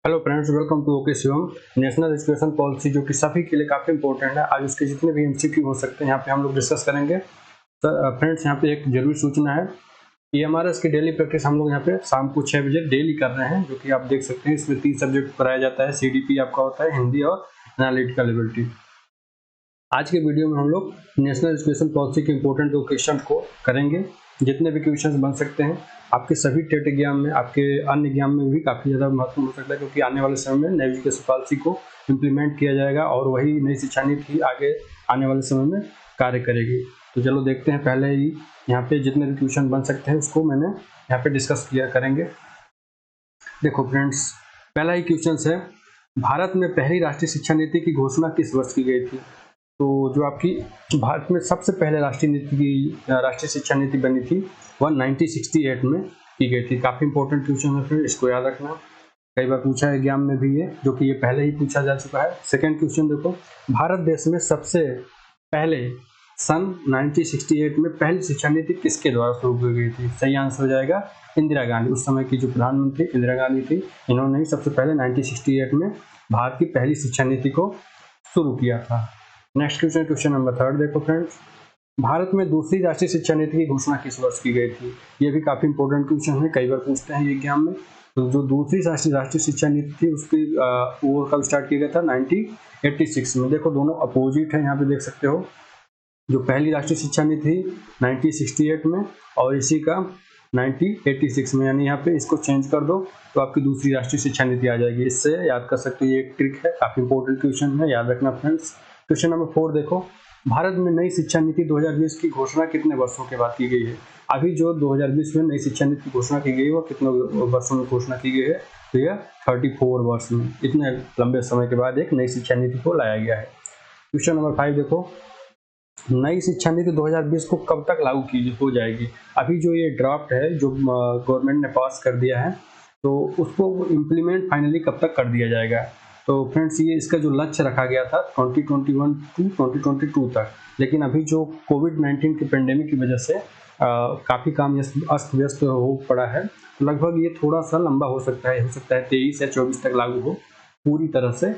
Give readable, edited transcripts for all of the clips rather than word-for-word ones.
Hello friends, welcome to okay Shivam. National education policy जो कि सभी के लिए काफ़ी इंपॉर्टेंट है। आज उसके जितने भी एमसीक्यू हो सकते हैं यहाँ पे हम लोग डिस्कस करेंगे। तो फ्रेंड्स, यहाँ पे एक जरूरी सूचना है कि हमारा इसकी डेली प्रैक्टिस हम लोग यहाँ पे शाम को 6 बजे डेली कर रहे हैं, जो कि आप देख सकते हैं। इसमें 3 सब्जेक्ट पढ़ाया जाता है। सीडीपी आपका होता है, हिंदी और एनालिटिकल एबिलिटी। आज के वीडियो में हम लोग नेशनल एजुकेशन पॉलिसी के इंपॉर्टेंट दो क्वेश्चन को करेंगे। जितने भी क्वेश्चन बन सकते हैं आपके सभी टेट एग्जाम में, आपके अन्य एग्जाम में भी काफ़ी ज़्यादा महत्वपूर्ण हो सकता है, क्योंकि आने वाले समय में नई एजुकेशन पॉलिसी को इम्प्लीमेंट किया जाएगा और वही नई शिक्षा नीति आगे आने वाले समय में कार्य करेगी। तो चलो देखते हैं। पहले ही यहाँ पे जितने भी क्वेश्चन बन सकते हैं उसको मैंने यहाँ पे डिस्कस किया करेंगे। देखो फ्रेंड्स, पहला ही क्वेश्चन है, भारत में पहली राष्ट्रीय शिक्षा नीति की घोषणा किस वर्ष की गई थी? तो जो आपकी भारत में सबसे पहले राष्ट्रीय शिक्षा नीति बनी थी वह 1968 में की गई थी। काफ़ी इंपॉर्टेंट क्वेश्चन है फ्रेंड, इसको याद रखना। कई बार पूछा है एग्जाम में भी ये, जो कि ये पहले ही पूछा जा चुका है। सेकंड क्वेश्चन देखो, भारत देश में सबसे पहले सन 1968 में पहली शिक्षा नीति किसके द्वारा शुरू की गई थी? सही आंसर हो जाएगा इंदिरा गांधी। उस समय की जो प्रधानमंत्री इंदिरा गांधी थी, इन्होंने ही सबसे पहले 1968 में भारत की पहली शिक्षा नीति को शुरू किया था। नेक्स्ट क्वेश्चन नंबर 3 देखो फ्रेंड्स, भारत में दूसरी राष्ट्रीय शिक्षा नीति की घोषणा किस वर्ष की गई थी? ये भी काफी इंपॉर्टेंट क्वेश्चन है, कई बार पूछते हैं ये एग्जाम में। तो जो दूसरी राष्ट्रीय शिक्षा नीति थी उसकी वो कब स्टार्ट किया गया था? 1986 में। देखो दोनों अपोजिट है, यहाँ पे देख सकते हो। जो पहली राष्ट्रीय शिक्षा नीति थी 1968 में और इसी का 1986 में, यानी यहाँ पे इसको चेंज कर दो तो आपकी दूसरी राष्ट्रीय शिक्षा नीति आ जाएगी। इससे याद कर सकते हो, ये एक ट्रिक है, काफी इंपॉर्टेंट क्वेश्चन है, याद रखना फ्रेंड्स। क्वेश्चन नंबर 4 देखो, भारत में नई शिक्षा नीति 2020 की घोषणा कितने वर्षों के बाद की गई है? अभी जो 2020 में नई शिक्षा नीति की घोषणा की गई है वो कितने वर्षों में घोषणा की गई है? तो यह 34 वर्ष में, इतने लंबे समय के बाद एक नई शिक्षा नीति को लाया गया है। क्वेश्चन नंबर 5 देखो, नई शिक्षा नीति 2020 को कब तक लागू की हो जाएगी? अभी जो ये ड्राफ्ट है जो गवर्नमेंट ने पास कर दिया है, तो उसको इम्प्लीमेंट फाइनली कब तक कर दिया जाएगा? तो फ्रेंड्स, ये इसका जो लक्ष्य रखा गया था 2021 टू 2022 तक, लेकिन अभी जो कोविड-19 के पेंडेमिक की वजह से काफ़ी काम अस्त व्यस्त हो पड़ा है, तो लगभग ये थोड़ा सा लंबा हो सकता है 23 या 24 तक लागू हो पूरी तरह से।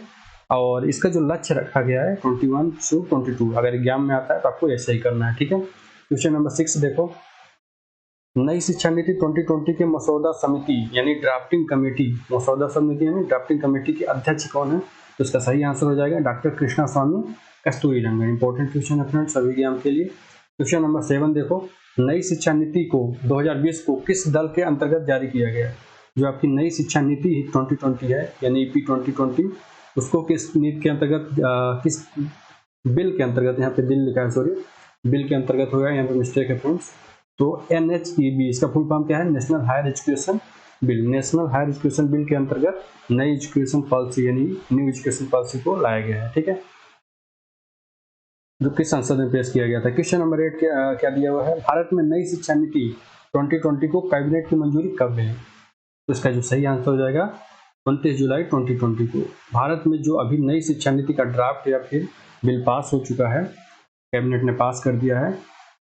और इसका जो लक्ष्य रखा गया है 21 से 22, अगर एग्जाम में आता है तो आपको ऐसे ही करना है, ठीक है। क्वेश्चन नंबर 6 देखो, नई शिक्षा नीति 2020 के मसौदा समिति यानी ड्राफ्टिंग कमेटी, मसौदा समिति यानी ड्राफ्टिंग कमेटी के अध्यक्ष कौन है? तो इसका सही आंसर हो जाएगा डॉक्टर कृष्णा स्वामी कस्तूरीरंगन। इंपॉर्टेंट क्वेश्चन है फ्रेंड्स सभी एग्जाम के लिए। क्वेश्चन नंबर 7 देखो, नई शिक्षा नीति को 2020 को किस दल के अंतर्गत जारी किया गया? जो आपकी नई शिक्षा नीति 2020 है यानी ईपी 2020, उसको किस नीति के अंतर्गत, किस बिल के अंतर्गत, यहाँ पे बिल लिखा है, सॉरी, बिल के अंतर्गत होगा, यहाँ पे मिस्टेक है फ्रेंड्स। तो NHEB, इसका फुल फॉर्म क्या है? National higher education bill. National higher education bill के अंतर्गत नई एजुकेशन पॉलिसी यानी न्यू एजुकेशन पॉलिसी को लाया गया है, ठीक है, जो कि संसद में पेश किया गया था। क्वेश्चन नंबर 8 क्या दिया हुआ है? भारत में नई शिक्षा नीति 2020 को कैबिनेट की मंजूरी कब मिली? तो इसका जो सही आंसर हो जाएगा 29 जुलाई 2020 को। भारत में जो अभी नई शिक्षा नीति का ड्राफ्ट या फिर बिल पास हो चुका है, कैबिनेट ने पास कर दिया है,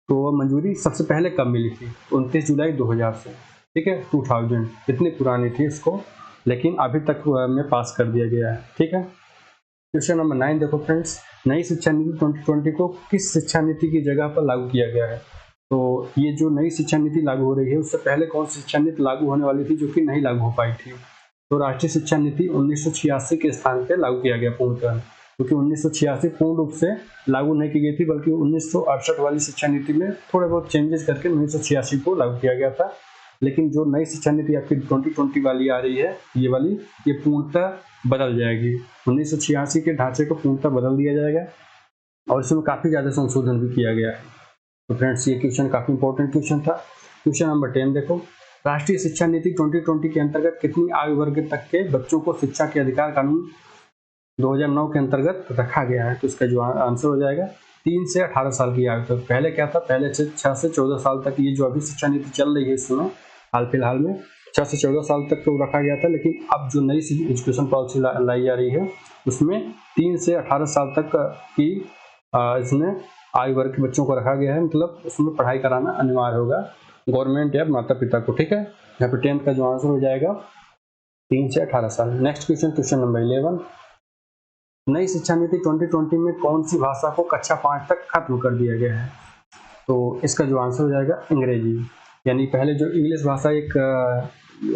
तो वह मंजूरी सबसे पहले कब मिली थी? 29 जुलाई 2000 से, ठीक है, 2000, इतनी पुरानी थी इसको, लेकिन अभी तक में पास कर दिया गया है, ठीक है। क्वेश्चन नंबर 9 देखो फ्रेंड्स, नई शिक्षा नीति 2020 को किस शिक्षा नीति की जगह पर लागू किया गया है? तो ये जो नई शिक्षा नीति लागू हो रही है, उससे पहले कौन सी शिक्षा नीति लागू होने वाली थी जो कि नहीं लागू हो पाई थी? तो राष्ट्रीय शिक्षा नीति 1986 के स्थान पे लागू किया गया पूर्णतः, क्योंकि 1986 पूर्ण रूप से लागू नहीं की गई थी, बल्कि 1968 वाली शिक्षा नीति में थोड़े बहुत चेंजेस करके 1986 को लागू किया गया था। लेकिन जो नई शिक्षा नीति आपकी 2020 वाली आ रही है, ये वाली, ये पूर्णतः बदल जाएगी। 1986 के ढांचे को पूर्णतः बदल दिया जाएगा और इसमें काफ़ी ज़्यादा संशोधन भी किया गया है। तो फ्रेंड्स, ये क्वेश्चन काफ़ी इंपॉर्टेंट क्वेश्चन था। क्वेश्चन नंबर 10 देखो, राष्ट्रीय शिक्षा नीति 2020 के अंतर्गत कितनी आयु वर्ग तक के बच्चों को शिक्षा के अधिकार कानून 2009 के अंतर्गत रखा गया है? तो इसका जो आंसर हो जाएगा 3 से 18 साल की आयु तक। पहले क्या था? पहले 6 से 14 साल तक, ये जो अभी शिक्षा नीति चल रही है इस समय हाल फिलहाल में 6 से 14 साल तक तो रखा गया था, लेकिन अब जो नई एजुकेशन पॉलिसी लाई जा रही है उसमें 3 से 18 साल तक की इसमें आयु वर्ग के बच्चों को रखा गया है, मतलब उसमें पढ़ाई कराना अनिवार्य होगा गवर्नमेंट या माता पिता को, ठीक है। यहाँ पे 10th का जो आंसर हो जाएगा 3 से 18 साल। नेक्स्ट क्वेश्चन, क्वेश्चन नंबर 11, नई शिक्षा नीति 2020 में कौन सी भाषा को कक्षा 5 तक खत्म कर दिया गया है? तो इसका जो आंसर हो जाएगा अंग्रेजी। यानी पहले जो इंग्लिश भाषा एक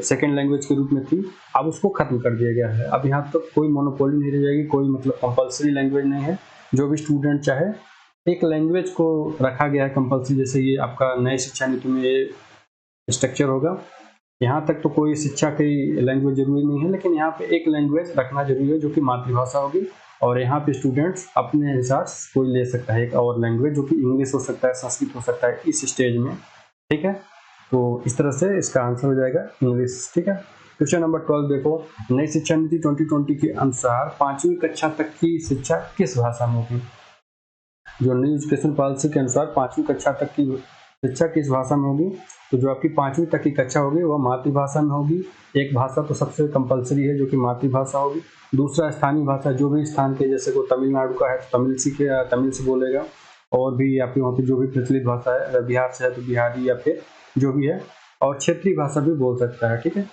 सेकेंड लैंग्वेज के रूप में थी, अब उसको खत्म कर दिया गया है। अब यहाँ तक कोई मोनोपोली नहीं रह जाएगी, कोई मतलब कंपलसरी लैंग्वेज नहीं है। जो भी स्टूडेंट चाहे एक लैंग्वेज को रखा गया है कंपलसरी, जैसे ये आपका नई शिक्षा नीति में ये स्ट्रक्चर होगा। यहाँ तक तो कोई शिक्षा की लैंग्वेज जरूरी नहीं है, लेकिन यहाँ पे एक लैंग्वेज रखना जरूरी है जो कि मातृभाषा होगी। और यहाँ पे स्टूडेंट्स अपने हिसाब से कोई ले सकता है एक और लैंग्वेज, जो कि इंग्लिश हो सकता है, संस्कृत हो सकता है इस स्टेज में, ठीक है। तो इस तरह से इसका आंसर हो जाएगा इंग्लिश, ठीक है। क्वेश्चन नंबर 12 देखो, नई शिक्षा नीति 2020 के अनुसार 5वीं कक्षा तक की शिक्षा किस भाषा में होगी? जो न्यू एजुकेशन पॉलिसी के अनुसार 5वीं कक्षा तक की शिक्षा किस भाषा में होगी? तो जो आपकी 5वीं तक की कक्षा होगी वह मातृभाषा में होगी। एक भाषा तो सबसे कंपलसरी है जो कि मातृभाषा होगी। दूसरा स्थानीय भाषा, जो भी स्थान के, जैसे को तमिलनाडु का है तो तमिल से बोलेगा। और भी आपके वहाँ पे जो भी प्रचलित भाषा है, अगर बिहार से है तो बिहारी या फिर जो भी है। और क्षेत्रीय भाषा भी बोल सकता है, ठीक है,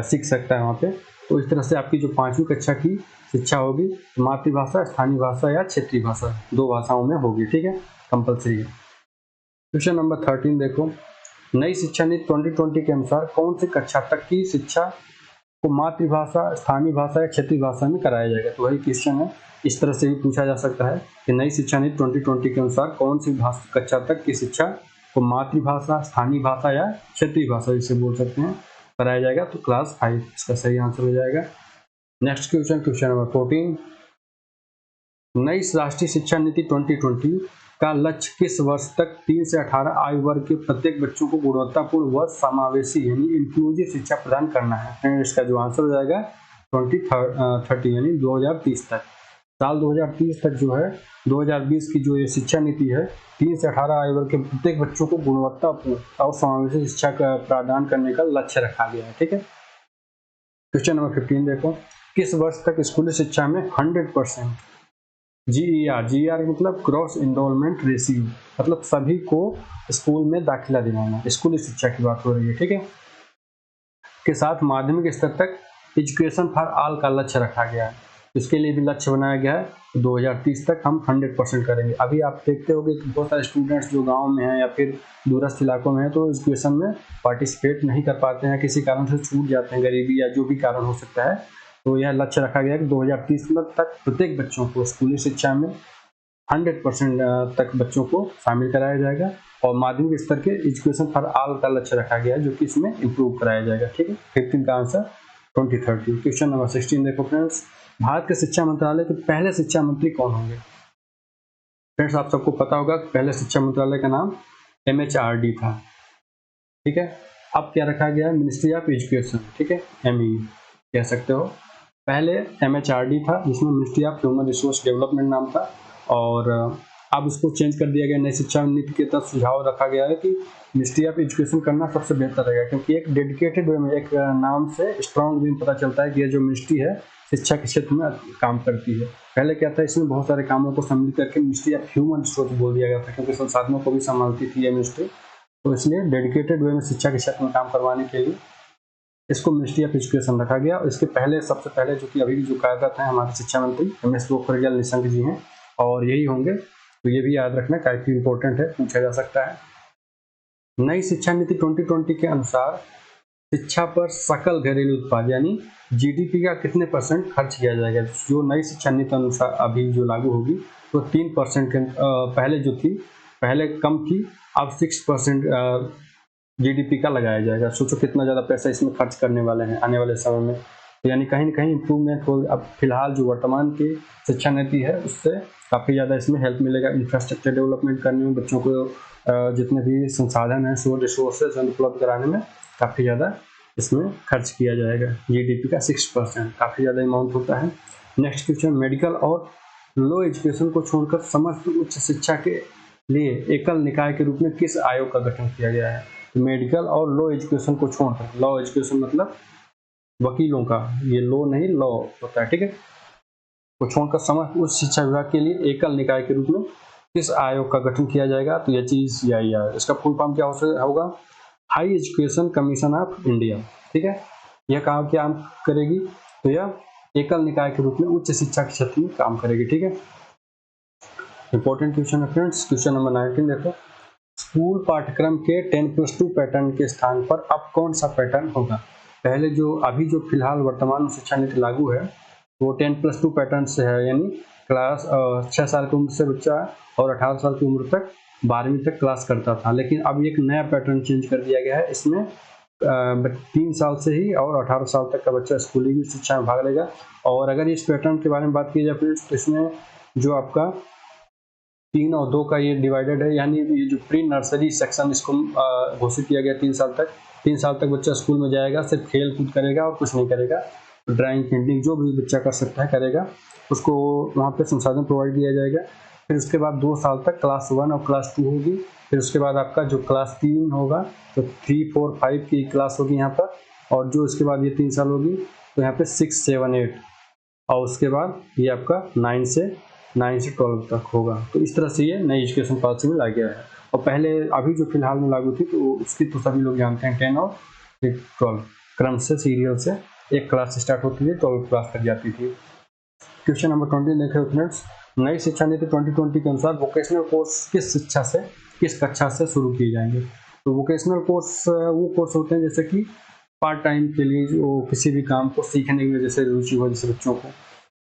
सीख सकता है वहाँ पे। तो इस तरह से आपकी जो 5वीं कक्षा की शिक्षा होगी मातृभाषा, स्थानीय भाषा या क्षेत्रीय भाषा, 2 भाषाओं में होगी, ठीक है, कंपलसरी है। क्वेश्चन नंबर 13 देखो, नई शिक्षा नीति 2020 के अनुसार कौन सी कक्षा तक की शिक्षा को मातृभाषा, स्थानीय भाषा या क्षेत्रीय भाषा में कराया जाएगा? तो वही क्वेश्चन है, इस तरह से भी पूछा जा सकता है कि नई शिक्षा नीति 2020 के अनुसार कौन सी कक्षा तक की शिक्षा को मातृभाषा, स्थानीय भाषा या क्षेत्रीय भाषा जिसे बोल सकते हैं कराया जाएगा? तो क्लास 5 इसका सही आंसर हो जाएगा। नेक्स्ट क्वेश्चन, क्वेश्चन नंबर 14, नई राष्ट्रीय शिक्षा नीति 2020 का लक्ष्य किस वर्ष तक 3 से 18 आयु वर्ग के प्रत्येक बच्चों को गुणवत्तापूर्ण व समावेशी यानी इंक्लूसिव शिक्षा प्रदान करना है? फ्रेंड, इसका जो आंसर हो जाएगा 2030 यानी 2030 तक। साल 2030 तक जो है 2020 की जो ये शिक्षा नीति है, 3 से 18 आयु वर्ग के प्रत्येक बच्चों को गुणवत्तापूर्ण और समावेशी शिक्षा का प्रदान करने का लक्ष्य रखा गया है, ठीक है। क्वेश्चन नंबर 15 देखो, किस वर्ष तक स्कूली शिक्षा में 100% GER मतलब ग्रॉस एनरोलमेंट रेशियो, मतलब सभी को स्कूल में दाखिला दिलाना, स्कूली शिक्षा की बात हो रही है, ठीक है, के साथ माध्यमिक स्तर तक एजुकेशन फॉर ऑल का लक्ष्य रखा गया है। इसके लिए भी लक्ष्य बनाया गया है, 2030 तक हम 100% करेंगे। अभी आप देखते होंगे कि बहुत सारे स्टूडेंट्स जो गांव में हैं या फिर दूरस्थ इलाकों में हैं तो एजुकेशन में पार्टिसिपेट नहीं कर पाते हैं, किसी कारण से छूट जाते हैं, गरीबी या जो भी कारण हो सकता है। तो यह लक्ष्य रखा गया कि 2030 तक प्रत्येक बच्चों को स्कूली शिक्षा में 100% तक बच्चों को शामिल कराया जाएगा। और माध्यमिक स्तर के एजुकेशन फॉर ऑल का लक्ष्य रखा गया है जो कि इसमें इम्प्रूव कराया जाएगा, ठीक है। 15 का आंसर 2030। क्वेश्चन नंबर 16 देखो फ्रेंड्स, भारत के शिक्षा मंत्रालय के पहले शिक्षा मंत्री कौन होंगे? फ्रेंड्स, आप सबको पता होगा पहले शिक्षा मंत्रालय का नाम MHRD था, ठीक है। अब क्या रखा गया है? मिनिस्ट्री ऑफ एजुकेशन, ठीक है, MEE कह सकते हो। पहले MHRD था जिसमें ministry of human resource development नाम था, और अब उसको चेंज कर दिया गया। नई शिक्षा नीति के तहत सुझाव रखा गया है कि मिनिस्ट्री ऑफ एजुकेशन करना सबसे बेहतर रहेगा, क्योंकि एक डेडिकेटेड वे में, एक नाम से स्ट्रॉन्ग वे में पता चलता है कि ये जो मिनिस्ट्री है शिक्षा के क्षेत्र में काम करती है। पहले क्या था, इसमें बहुत सारे कामों को सम्मिलित करके मिनिस्ट्री ऑफ ह्यूमन रिसोर्स बोल दिया गया था, क्योंकि संसाधनों को भी संभालती थी ये मिनिस्ट्री। तो इसलिए डेडिकेटेड वे में शिक्षा के क्षेत्र में काम करवाने के लिए इसको मिनिस्ट्री ऑफ एजुकेशन रखा गया। और इसके पहले, सबसे पहले जो कि अभी जो कार्यरत हैं हमारे शिक्षा मंत्री रमेश पोखरियाल निशंक जी हैं, और यही होंगे। तो ये भी याद रखना काफी इंपॉर्टेंट है, पूछा जा सकता है। नई शिक्षा नीति 2020 के अनुसार शिक्षा पर सकल घरेलू उत्पाद यानी GDP का कितने % खर्च किया जाएगा? जो नई शिक्षा नीति अनुसार अभी जो लागू होगी तो 3% के पहले जो थी, पहले कम थी, अब 6% GDP का लगाया जाएगा। सोचो कितना ज़्यादा पैसा इसमें खर्च करने वाले हैं आने वाले समय में। तो यानी कहीं न कहीं इम्प्रूवमेंट हो। अब फिलहाल जो वर्तमान की शिक्षा नीति है उससे काफ़ी ज़्यादा इसमें हेल्प मिलेगा इंफ्रास्ट्रक्चर डेवलपमेंट करने में, बच्चों को जितने भी संसाधन हैं, रिसोर्सेज उपलब्ध कराने में काफ़ी ज़्यादा इसमें खर्च किया जाएगा। GDP का 6% काफ़ी ज़्यादा अमाउंट होता है। नेक्स्ट क्वेश्चन, मेडिकल और लो एजुकेशन को छोड़कर समस्त उच्च शिक्षा के लिए एकल निकाय के रूप में किस आयोग का गठन किया गया है? मेडिकल और लो एजुकेशन को छोड़कर, लॉ एजुकेशन मतलब वकीलों का, ये लो नहीं लॉ होता है, ठीक है, को छोड़कर समस्त उच्च शिक्षा विभाग के लिए एकल निकाय के रूप में किस आयोग का गठन किया जाएगा? तो HECI। इसका फुल फॉर्म क्या होगा? High education commission of India, ठीक है। यह काम क्या करेगी, तो यह एकल निकाय के रूप में उच्च शिक्षा के क्षेत्र में काम करेगी। ठीक है, इंपॉर्टेंट क्वेश्चन है फ्रेंड्स। क्वेश्चन नंबर 19 देखो, स्कूल पाठ्यक्रम के 10+2 पैटर्न के स्थान पर अब कौन सा पैटर्न होगा। पहले जो अभी जो फिलहाल वर्तमान शिक्षा नीति लागू है वो 10+2 पैटर्न से है, यानी क्लास 6 साल की उम्र से बच्चा और 18 साल की उम्र तक 12वीं तक क्लास करता था, लेकिन अब एक नया पैटर्न चेंज कर दिया गया है। इसमें 3 साल से ही और 18 साल तक का बच्चा स्कूली की शिक्षा में भाग लेगा। और अगर इस पैटर्न के बारे में बात की जाए फ्रेंड्स, तो इसमें जो आपका 3 और 2 का ये डिवाइडेड है, यानी ये जो प्री नर्सरी सेक्शन इसको घोषित किया गया 3 साल तक। 3 साल तक बच्चा स्कूल में जाएगा, सिर्फ खेल कूद करेगा और कुछ नहीं करेगा। ड्राइंग पेंटिंग जो भी बच्चा कर सकता है करेगा, उसको वहाँ पे संसाधन प्रोवाइड किया जाएगा। फिर उसके बाद 2 साल तक क्लास 1 और क्लास 2 होगी। फिर उसके बाद आपका जो क्लास 3 होगा तो 3, 4, 5 की क्लास होगी यहाँ पर, और जो इसके बाद ये 3 साल होगी तो यहाँ पे 6, 7, 8, और उसके बाद ये आपका 9 से 12 तक होगा। तो इस तरह से ये नई एजुकेशन पॉलिसी में ला गया है। और पहले अभी जो फिलहाल में लागू थी तो उसकी तो सभी लोग जानते हैं, 10 और 12 क्रम से सीरियल से एक क्लास स्टार्ट होती थी, 12 क्लास तक जाती थी। क्वेश्चन नंबर 20 देखें फ्रेंड्स, नई शिक्षा नीति 2020 के अनुसार वोकेशनल कोर्स किस कक्षा से शुरू किए जाएंगे। तो वोकेशनल कोर्स वो कोर्स होते हैं जैसे कि पार्ट टाइम के लिए जो किसी भी काम को सीखने में जैसे रुचि हो, जैसे बच्चों को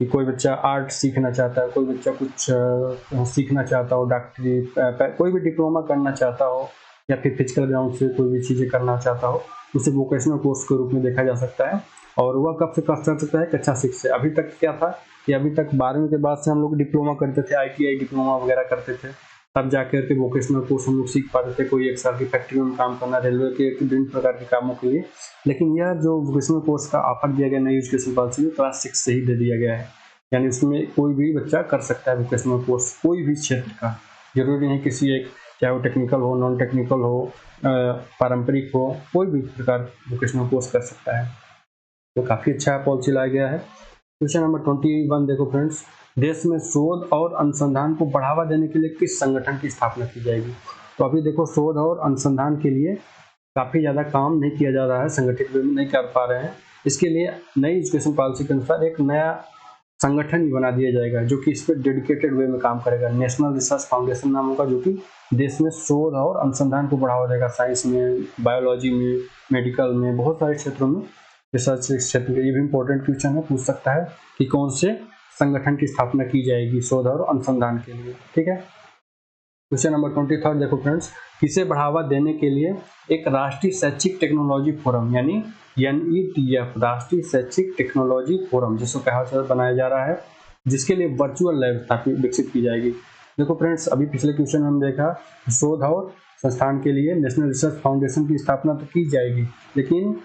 कि कोई बच्चा आर्ट सीखना चाहता है, कोई बच्चा कुछ सीखना चाहता हो, डॉक्टरी, कोई भी डिप्लोमा करना चाहता हो, या फिर फिजिकल ग्राउंड से कोई भी चीज़ें करना चाहता हो, उसे वोकेशनल कोर्स के रूप में देखा जा सकता है। और वह कब से कब चल सकता है, कक्षा 6 से। अभी तक क्या था कि अभी तक 12वीं के बाद से हम लोग डिप्लोमा करते थे, ITI डिप्लोमा वगैरह करते थे, तब जाकर के वोकेशनल कोर्स हम लोग सीख पाते थे। कोई 1 साल की फैक्ट्री में काम करना, रेलवे के विभिन्न प्रकार के कामों के लिए। लेकिन यह जो वोकेशनल कोर्स का ऑफर दिया गया नई एजुकेशन पॉलिसी में, क्लास 6 से ही दे दिया गया है, यानी उसमें कोई भी बच्चा कर सकता है वोकेशनल कोर्स, कोई भी क्षेत्र का। जरूरी नहीं किसी एक, चाहे वो टेक्निकल हो, नॉन टेक्निकल हो, पारंपरिक हो, कोई भी प्रकार वोकेशनल कोर्स कर सकता है। तो काफ़ी अच्छा पॉलिसी लाया गया है। क्वेश्चन नंबर 21 देखो फ्रेंड्स, देश में शोध और अनुसंधान को बढ़ावा देने के लिए किस संगठन की स्थापना की जाएगी। तो अभी देखो शोध और अनुसंधान के लिए काफ़ी ज़्यादा काम नहीं किया जा रहा है, संगठित वे में नहीं कर पा रहे हैं। इसके लिए नई एजुकेशन पॉलिसी के अनुसार एक नया संगठन ही बना दिया जाएगा जो कि इस पर डेडिकेटेड वे में काम करेगा। नेशनल रिसर्च फाउंडेशन नाम होगा, जो कि देश में शोध और अनुसंधान को बढ़ावा देगा। साइंस में, बायोलॉजी में, मेडिकल में, बहुत सारे क्षेत्रों में रिसर्च क्षेत्र के। ये भी इंपॉर्टेंट क्वेश्चन है, पूछ सकता है कि कौन से संगठन की स्थापना की जाएगी शोध और अनुसंधान के लिए। ठीक है, क्वेश्चन नंबर 23 देखो फ्रेंड्स, किसे बढ़ावा देने के लिए एक राष्ट्रीय शैक्षिक टेक्नोलॉजी फोरम यानी NETF राष्ट्रीय शैक्षिक टेक्नोलॉजी फोरम जिसको कहा बनाया जा रहा है, जिसके लिए वर्चुअल लैब स्थापित विकसित की जाएगी। देखो फ्रेंड्स, अभी पिछले क्वेश्चन में हम देखा शोध और संस्थान के लिए नेशनल रिसर्च फाउंडेशन की स्थापना तो की जाएगी, लेकिन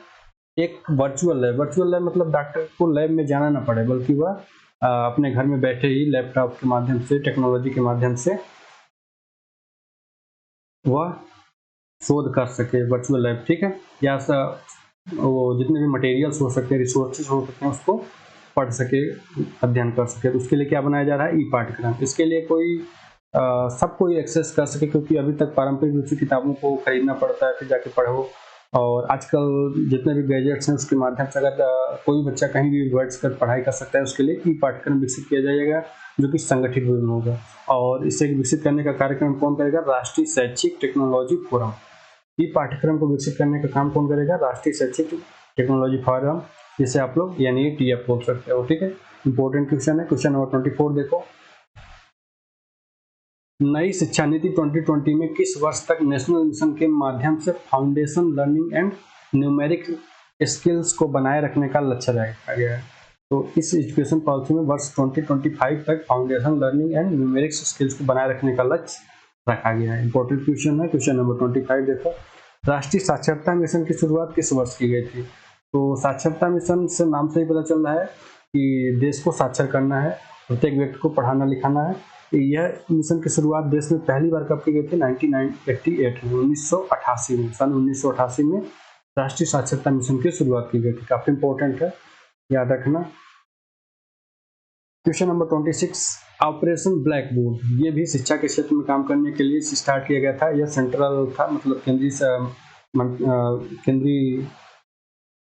एक वर्चुअल लैब मतलब डॉक्टर को लैब में जाना ना पड़े, बल्कि वह अपने घर में बैठे ही लैपटॉप के माध्यम से, टेक्नोलॉजी के माध्यम से वह शोध कर सके, वर्चुअल लैब। ठीक है, या वो जितने भी मटेरियल्स हो सकते हैं, रिसोर्सेज हो सकते हैं, उसको पढ़ सके, अध्ययन कर सके। तो उसके लिए क्या बनाया जा रहा है, ई-पाठ्यक्रम। इसके लिए कोई सब कोई एक्सेस कर सके, क्योंकि अभी तक पारंपरिक रूप से किताबों को खरीदना पड़ता है, फिर जाके पढ़ो। और आजकल जितने भी गैजेट्स हैं उसके माध्यम से अगर कोई बच्चा कहीं भी बैठ कर पढ़ाई कर सकता है, उसके लिए ई-पाठ्यक्रम विकसित किया जाएगा जो कि संगठित रूप में होगा। और इसे विकसित करने का कार्यक्रम कौन करेगा, राष्ट्रीय शैक्षिक टेक्नोलॉजी फोरम। ई पाठ्यक्रम को विकसित करने का काम कौन करेगा, राष्ट्रीय शैक्षिक टेक्नोलॉजी फोरम, जिसे आप लोग NETF बोल सकते हो। ठीक है, इंपॉर्टेंट क्वेश्चन है। क्वेश्चन नंबर 24 देखो, नई शिक्षा नीति 2020 में किस वर्ष तक नेशनल मिशन के माध्यम से foundation learning and numeric skills को बनाए रखने का लक्ष्य रखा गया है। तो इस एजुकेशन पॉलिसी में वर्ष 2025 तक foundation learning and numeric skills को बनाए रखने का लक्ष्य रखा गया है। इंपॉर्टेंट क्वेश्चन है। क्वेश्चन नंबर 25 देखो, राष्ट्रीय साक्षरता मिशन की शुरुआत किस वर्ष की गई थी। तो साक्षरता मिशन से नाम से ही पता चल रहा है कि देश को साक्षर करना है, प्रत्येक व्यक्ति को पढ़ाना लिखाना है। यह मिशन की शुरुआत देश में पहली बार कब की गई थी, 1988 में, 1988 में, सन 1988 में राष्ट्रीय साक्षरता मिशन की शुरुआत की गई थी। काफी इंपॉर्टेंट है, याद रखना। Question number 26, operation black board, ये भी शिक्षा के क्षेत्र में काम करने के लिए स्टार्ट किया गया था। यह सेंट्रल था, मतलब केंद्रीय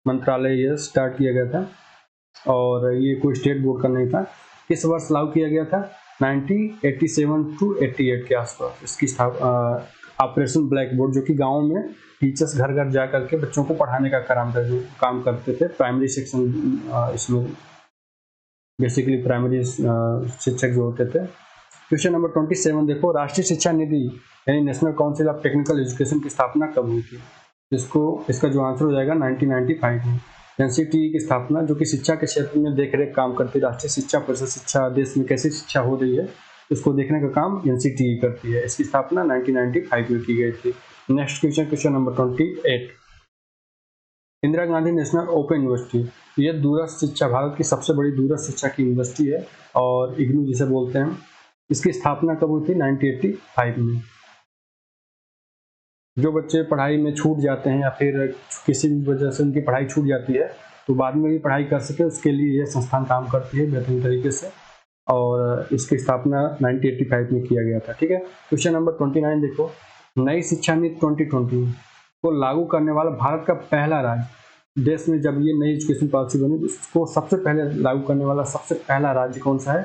मंत्रालय ये स्टार्ट किया गया था और ये कोई स्टेट बोर्ड का नहीं था। किस वर्ष लागू किया गया था? 1987 टू 88 के आसपास इसकी ऑपरेशन ब्लैक बोर्ड, जो कि गाँव में टीचर्स घर घर जा करके बच्चों को पढ़ाने का काम करते थे। प्राइमरी सेक्शन इसमें बेसिकली प्राइमरी शिक्षक जो होते थे। क्वेश्चन नंबर 27 देखो, राष्ट्रीय शिक्षा निधि यानी national council of technical education की स्थापना कब हुई थी? इसका जो आंसर हो जाएगा 1995 में। एनसीटीई की स्थापना, जो कि शिक्षा के क्षेत्र में देखरेख काम करती है, राष्ट्रीय शिक्षा परिषद शिक्षा देश में कैसी शिक्षा हो रही है इसको देखने का काम एनसीटीई करती है। इसकी स्थापना 1995 में की गई थी। Next question number 28, Indira Gandhi national open university, यह दूरस्थ शिक्षा, भारत की सबसे बड़ी दूरस्थ शिक्षा की यूनिवर्सिटी है और इग्नू जिसे बोलते हैं। इसकी स्थापना कब हुई थी? 1985 में। जो बच्चे पढ़ाई में छूट जाते हैं या फिर किसी भी वजह से उनकी पढ़ाई छूट जाती है तो बाद में भी पढ़ाई कर सके, उसके लिए यह संस्थान काम करती है बेहतरीन तरीके से और इसकी स्थापना 1985 में किया गया था। ठीक है। क्वेश्चन नंबर 29 देखो, नई शिक्षा नीति 2020 को लागू करने वाला भारत का पहला राज्य, देश में जब ये नई एजुकेशन पॉलिसी बनी उसको सबसे पहले लागू करने वाला सबसे पहला राज्य कौन सा है?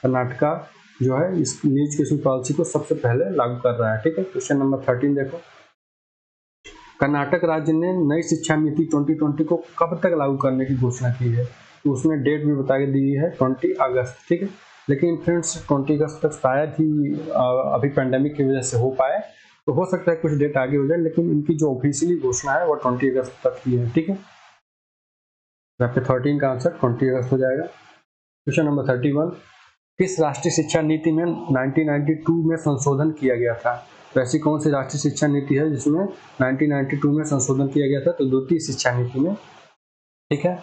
कर्नाटका जो है इस न्यू एजुकेशन पॉलिसी को सबसे पहले लागू कर रहा है। ठीक है। क्वेश्चन नंबर 13 देखो, कर्नाटक राज्य ने नई शिक्षा नीति 2020 को कब तक लागू करने की घोषणा की है? तो उसने डेट भी बता दी है 20 अगस्त। ठीक है। लेकिन फ्रेंड्स 20 अगस्त तक शायद ही अभी पैंडेमिक की वजह से हो पाए, तो हो सकता है कुछ डेट आगे हो जाए, लेकिन इनकी जो ऑफिशियली घोषणा है वो 20 अगस्त तक की है। ठीक है। यहाँ पे 13 का आंसर 20 अगस्त हो जाएगा। क्वेश्चन नंबर 31, किस राष्ट्रीय शिक्षा नीति में 1992 में संशोधन किया गया था? तो ऐसी कौन सी राष्ट्रीय शिक्षा नीति है जिसमें 1992 में संशोधन किया गया था? तो द्वितीय शिक्षा नीति में, ठीक है,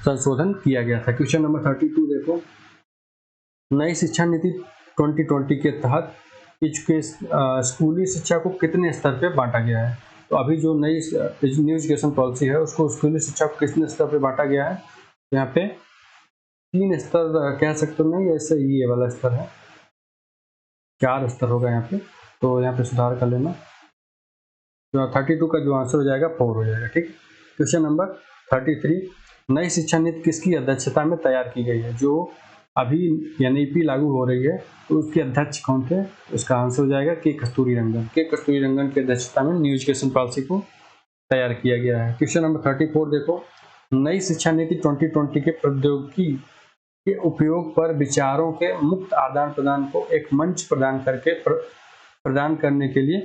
संशोधन किया गया था। क्वेश्चन नंबर 32 देखो, नई शिक्षा नीति 2020 के तहत स्कूली शिक्षा को कितने स्तर पे बांटा गया है? तो अभी जो नई न्यू एजुकेशन पॉलिसी है उसको स्कूली शिक्षा को कितने स्तर पे बांटा गया है? तो यहाँ पे 3 स्तर कह सकते हो, नहीं ऐसे ये वाला स्तर है, 4 स्तर होगा यहाँ पे, तो यहाँ पे सुधार कर लेना। तो 32 का जो आंसर हो जाएगा 4 हो जाएगा। ठीक। क्वेश्चन नंबर 33, नई शिक्षा नीति किसकी अध्यक्षता में तैयार की गई है? जो अभी एनईपी लागू हो रही है तो उसके अध्यक्ष कौन थे? तो इसका आंसर हो जाएगा के कस्तूरी रंगन की अध्यक्षता में न्यू एजुकेशन पॉलिसी को तैयार किया गया है। क्वेश्चन नंबर 34 देखो, नई शिक्षा नीति 2020 के प्रौद्योगिकी के उपयोग पर विचारों के मुक्त आदान प्रदान को एक मंच प्रदान करने के लिए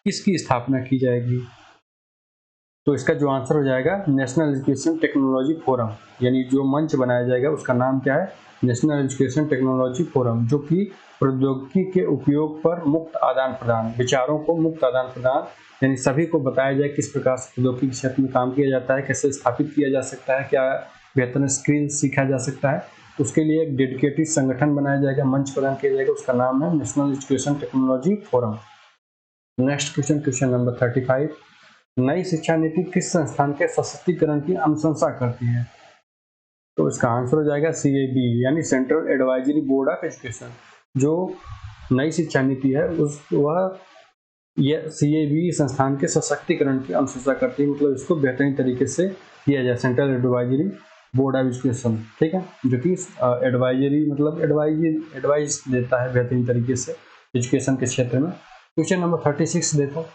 किसकी स्थापना की जाएगी? तो इसका जो आंसर हो जाएगा नेशनल एजुकेशन टेक्नोलॉजी फोरम, यानी जो मंच बनाया जाएगा उसका नाम क्या है? नेशनल एजुकेशन टेक्नोलॉजी फोरम, जो कि प्रौद्योगिकी के उपयोग पर मुक्त आदान प्रदान, विचारों को मुक्त आदान प्रदान, यानी सभी को बताया जाए किस प्रकार से प्रौद्योगिकी के क्षेत्र में काम किया जाता है, कैसे स्थापित किया जा सकता है, क्या बेहतर स्किल सीखा जा सकता है, उसके लिए एक डेडिकेटेड संगठन बनाया जाएगा, मंच प्रदान किया जाएगा, उसका नाम है national education technology forum. Next question number 35, नई शिक्षा नीति किस संस्थान के सशक्तिकरण की अनुशंसा करती है? तो इसका आंसर हो जाएगा CAB, यानी central advisory board of education. जो नई शिक्षा नीति है वह CAB संस्थान के सशक्तिकरण की अनुशंसा करती है, मतलब इसको बेहतरीन तरीके से किया जाए, central advisory board of education. ठीक है। जो कि एडवाइजरी मतलब एडवाइस देता है बेहतरीन तरीके से एजुकेशन के क्षेत्र में। क्वेश्चन नंबर 36 देखो,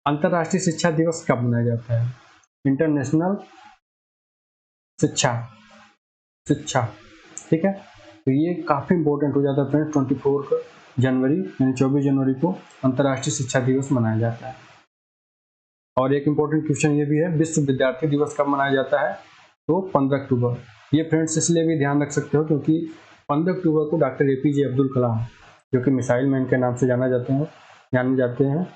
अंतर्राष्ट्रीय शिक्षा दिवस कब मनाया जाता है? इंटरनेशनल शिक्षा, ठीक है। तो ये काफ़ी इंपॉर्टेंट हो जाता है फ्रेंड्स, 24 जनवरी यानी 24 जनवरी को अंतर्राष्ट्रीय शिक्षा दिवस मनाया जाता है। और एक इम्पोर्टेंट क्वेश्चन ये भी है, विश्व विद्यार्थी दिवस कब मनाया जाता है? तो 15 अक्टूबर। ये फ्रेंड्स इसलिए भी ध्यान रख सकते हो क्योंकि 15 अक्टूबर को डॉक्टर APJ अब्दुल कलाम, जो कि मिसाइल मैन के नाम से जाने जाते हैं,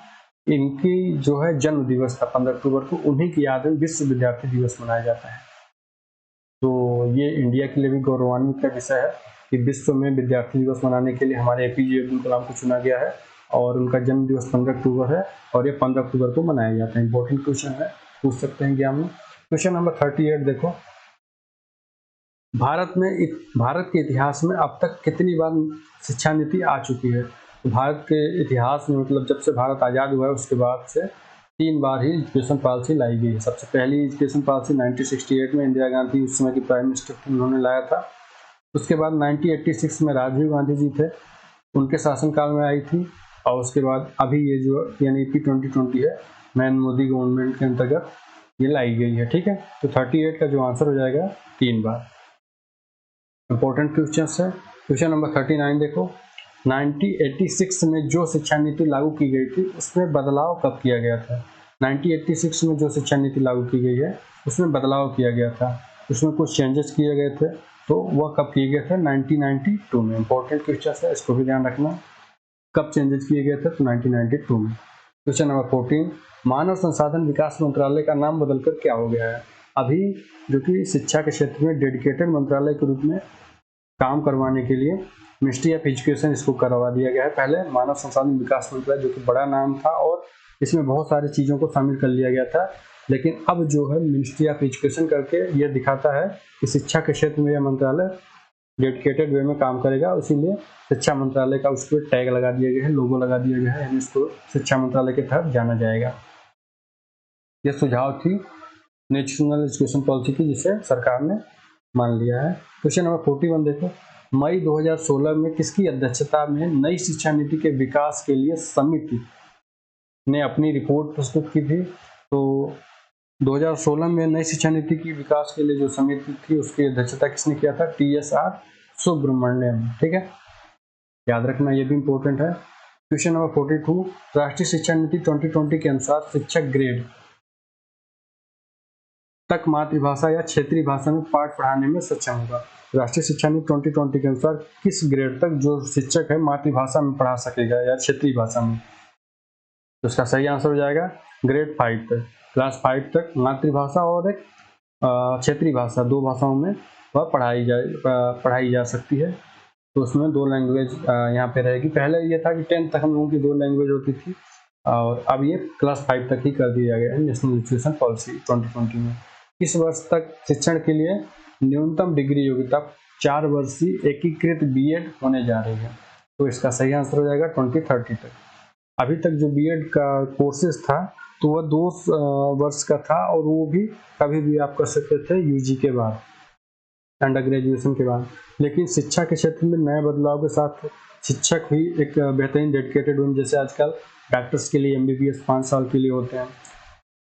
इनकी जो है जन्म दिवस था 15 अक्टूबर को, उन्हीं की याद में विश्व विद्यार्थी दिवस मनाया जाता है। तो ये इंडिया के लिए भी गौरवान्वित का विषय है कि विश्व में विद्यार्थी दिवस मनाने के लिए हमारे APJ अब्दुल कलाम को चुना गया है और उनका जन्म दिवस 15 अक्टूबर है और ये 15 अक्टूबर को मनाया जाता है। इंपॉर्टेंट क्वेश्चन है, पूछ सकते हैं एग्जाम में। क्वेश्चन नंबर 38 देखो, भारत के इतिहास में अब तक कितनी बार शिक्षा नीति आ चुकी है? तो भारत के इतिहास में मतलब जब से भारत आज़ाद हुआ है उसके बाद से 3 बार ही एजुकेशन पॉलिसी लाई गई है। सबसे पहली एजुकेशन पॉलिसी 1968 में इंदिरा गांधी उस समय की प्राइम मिनिस्टर थी, उन्होंने लाया था। उसके बाद 1986 में राजीव गांधी जी थे, उनके शासनकाल में आई थी। और उसके बाद अभी ये जो NEP 2020 है, नरेंद्र मोदी गवर्नमेंट के अंतर्गत ये लाई गई है। ठीक है, तो 38 का जो आंसर हो जाएगा 3 बार। इंपॉर्टेंट क्वेश्चन है। क्वेश्चन नंबर 39 देखो, 1986 में जो शिक्षा नीति लागू की गई थी उसमें बदलाव कब किया गया था? 1986 में जो शिक्षा नीति लागू की गई है उसमें बदलाव किया गया था, उसमें कुछ चेंजेस किए गए थे, तो वह कब किए गए थे? 1992 में। इंपॉर्टेंट क्वेश्चन है, इसको भी ध्यान रखना, कब चेंजेस किए गए थे? तो 1992 में। क्वेश्चन नंबर 14, मानव संसाधन विकास मंत्रालय का नाम बदलकर क्या हो गया है? अभी जो कि शिक्षा के क्षेत्र में डेडिकेटेड मंत्रालय के रूप में काम करवाने के लिए मिनिस्ट्री ऑफ एजुकेशन इसको करवा दिया गया है। पहले मानव संसाधन विकास मंत्रालय जो कि बड़ा नाम था और इसमें बहुत सारी चीज़ों को शामिल कर लिया गया था, लेकिन अब जो है मिनिस्ट्री ऑफ एजुकेशन करके यह दिखाता है कि शिक्षा के क्षेत्र में यह मंत्रालय डेडिकेटेड वे में काम करेगा, इसीलिए शिक्षा मंत्रालय का उस पर टैग लगा दिया गया है, लोगो लगा दिया गया है, यानी इसको शिक्षा मंत्रालय के तहत जाना जाएगा। यह सुझाव थी नेशनल एजुकेशन पॉलिसी की, जिसे सरकार ने मान लिया है। क्वेश्चन नंबर 41 देखो, मई 2016 में किसकी अध्यक्षता में नई शिक्षा नीति के विकास के लिए समिति ने अपनी रिपोर्ट प्रस्तुत की थी? तो 2016 में नई शिक्षा नीति की विकास के लिए जो समिति थी उसकी अध्यक्षता किसने किया था? TSR सुब्रमण्यम। ठीक है, याद रखना, ये भी इंपॉर्टेंट है। क्वेश्चन नंबर 42, राष्ट्रीय शिक्षा नीति 2020 के अनुसार शिक्षक ग्रेड तक मातृभाषा या क्षेत्रीय भाषा में पाठ पढ़ाने में सक्षम होगा। राष्ट्रीय शिक्षा नीति 2020 के अनुसार किस ग्रेड तक जो शिक्षक है मातृभाषा में पढ़ा सकेगा या क्षेत्रीय भाषा में? तो इसका सही आंसर हो जाएगा ग्रेड 5 तक, क्लास 5 तक मातृभाषा और एक क्षेत्रीय भाषा, 2 भाषाओं में वह पढ़ाई जा सकती है। तो उसमें 2 लैंग्वेज यहाँ पे रहेगी। पहले ये था कि 10th तक हम लोगों की 2 लैंग्वेज होती थी, और अब ये क्लास 5 तक ही कर दिया गया है नेशनल एजुकेशन पॉलिसी 2020 में। इस वर्ष तक शिक्षण के लिए न्यूनतम डिग्री योग्यता 4 वर्षीय एकीकृत B.Ed होने जा रही है। तो इसका सही आंसर हो जाएगा 2030 तक। अभी तक जो B.Ed का कोर्सेज था तो वह 2 वर्ष का था, और वो भी कभी भी आप कर सकते थे UG के बाद, अंडर ग्रेजुएशन के बाद। लेकिन शिक्षा के क्षेत्र में नए बदलाव के साथ शिक्षक भी एक बेहतरीन डेडिकेटेड होने, जैसे आजकल डॉक्टर्स के लिए MBBS 5 साल के लिए होते हैं,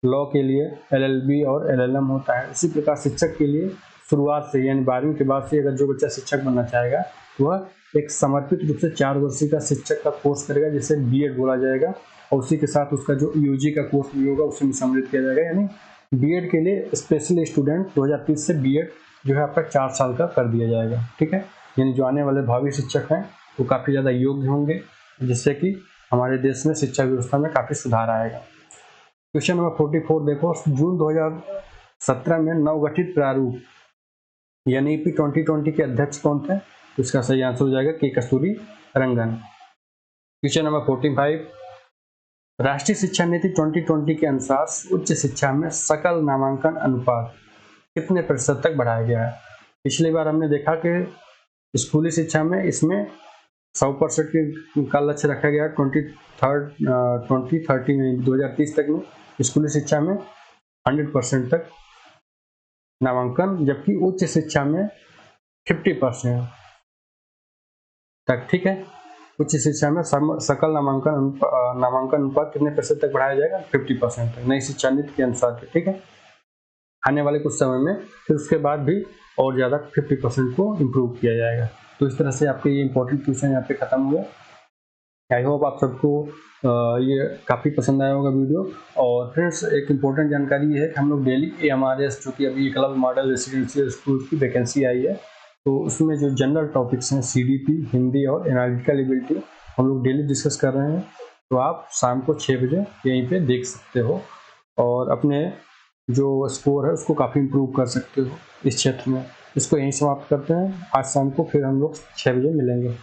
लॉ के लिए LLB और LLM होता है। इसी प्रकार शिक्षक के लिए शुरुआत से यानी 12वीं के बाद से अगर जो बच्चा शिक्षक बनना चाहेगा तो वह एक समर्पित रूप से 4 वर्षीय का शिक्षक का कोर्स करेगा, जिसे B.Ed बोला जाएगा, और उसी के साथ उसका जो UG का कोर्स भी होगा उसे भी सम्मिलित किया जाएगा। यानी B.Ed के लिए स्पेशली स्टूडेंट 2030 से B.Ed जो है आपका 4 साल का कर दिया जाएगा। ठीक है, यानी जो आने वाले भावी शिक्षक हैं वो काफ़ी ज़्यादा योग्य होंगे, जिससे कि हमारे देश में शिक्षा व्यवस्था में काफ़ी सुधार आएगा। क्वेश्चन नंबर 44 देखो, जून 2017 में नवगठित प्रारूप NEP 2020 के अध्यक्ष कौन थे? तो इसका सही आंसर हो जाएगा K. कस्तूरी रंगन। क्वेश्चन नंबर 45, राष्ट्रीय शिक्षा नीति 2020 के अनुसार उच्च शिक्षा में सकल नामांकन अनुपात कितने प्रतिशत तक बढ़ाया गया है? पिछली बार हमने देखा कि स्कूली शिक्षा में इसमें 100% का लक्ष्य रखा गया 2030 में, 2030 तक में स्कूली शिक्षा में 100% तक नामांकन, जबकि उच्च शिक्षा में 50% तक। ठीक है, उच्च शिक्षा में सकल नामांकन अनुपात कितने प्रतिशत तक बढ़ाया जाएगा? 50% तक, नई शिक्षा नीति के अनुसार। ठीक है, आने वाले कुछ समय में फिर उसके बाद भी और ज़्यादा 50% को इम्प्रूव किया जाएगा। तो इस तरह से आपके ये इंपॉर्टेंट क्वेश्चन यहाँ पे खत्म हुए। आई होप आप सबको ये काफ़ी पसंद आया होगा वीडियो। और फ्रेंड्स, एक इम्पॉर्टेंट जानकारी ये है कि हम लोग डेली AMRS जो कि अभी एकलव्य मॉडल रेसिडेंशियल स्कूल की वैकेंसी आई है, तो उसमें जो जनरल टॉपिक्स हैं CDP, हिंदी और एनालिटिकल एबिलिटी हम लोग डेली डिस्कस कर रहे हैं। तो आप शाम को 6 बजे यहीं पे देख सकते हो और अपने जो स्कोर है उसको काफ़ी इम्प्रूव कर सकते हो इस क्षेत्र में। इसको यहीं समाप्त करते हैं। आज शाम को फिर हम लोग 6 बजे मिलेंगे।